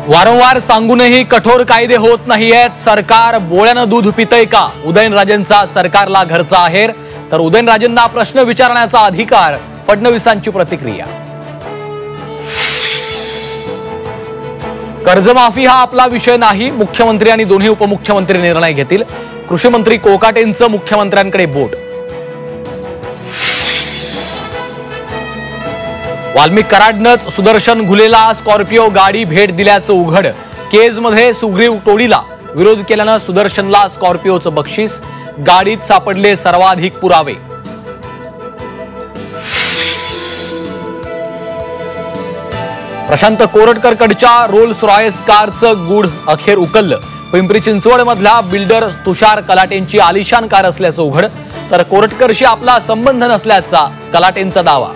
वारंवार सांगूनही कठोर कायदे होत नाहीयेत। सरकार बोळ्यानं दूध पितंय का? उदयनराजेंचा सरकारला घरचा आहेर, तर उदयनराजेंना प्रश्न विचारण्याचा अधिकार, फडणवीसांची प्रतिक्रिया। कर्जमाफी हा आपला विषय नाही, मुख्यमंत्री आणि दोन्ही उपमुख्यमंत्री निर्णय घेतील। कृषी मंत्री कोकाटेंचं मुख्यमंत्र्यांकडे बोट। वाल्मिक कराडनंच सुदर्शन घुलेला स्कॉर्पिओ गाडी भेट दिल्याचं उघड। केजमध्ये सुग्रीव टोळीला विरोध केल्यानं सुदर्शनला स्कॉर्पिओचं बक्षीस, गाडीत सापडले सर्वाधिक पुरावे। प्रशांत कोरटकरकडच्या रोल्स रॉयस कारचं गूढ अखेर उकललं। पिंपरी चिंचवड मधल्या बिल्डर तुषार कलाटेंची आलिशान कार असल्याचं उघड, तर कोरटकरशी आपला संबंध नसल्याचा कलाटेंचा दावा।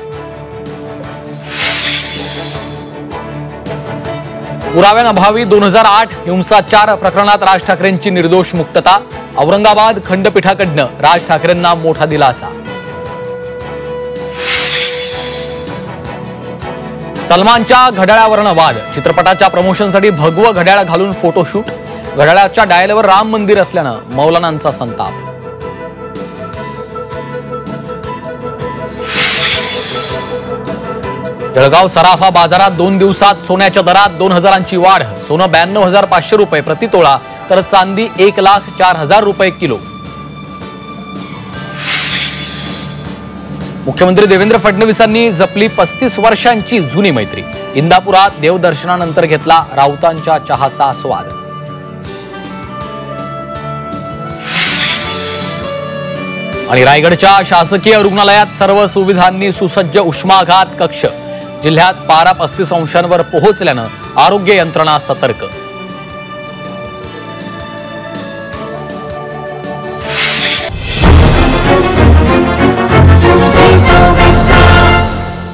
पुराव्यांअभावी 2008 हिंसाचार प्रकरणात राज ठाकरेंची निर्दोष मुक्तता। औरंगाबाद खंडपीठाकडनं राज ठाकरेंना मोठा दिलासा। सलमानच्या घड्याळावरनं वाद। चित्रपटाच्या प्रमोशनसाठी भगवं घड्याळ घालून फोटोशूट। घड्याळाच्या डायलवर राम मंदिर असल्यानं मौलानांचा संताप। जळगाव सराफा बाजारात 2 दिवसात सोन्याच्या दरात 2000ची वाढ। सोनं 92,500 रुपये प्रति तोळा, तर चांदी 1,04,000 रुपये किलो। मुख्यमंत्री देवेंद्र फडणवीसांनी जपली 35 वर्षांची जुनी मैत्री। इंदापुरात देवदर्शनानंतर घेतला राऊतांच्या चहाचा आस्वाद। आणि रायगडच्या शासकीय रुग्णालयात सर्व सुविधांनी सुसज्ज उष्माघात कक्ष। जिल्ह्यात पारा 35 अंशांवर पोहोचल्यानं आरोग्य यंत्रणा सतर्क।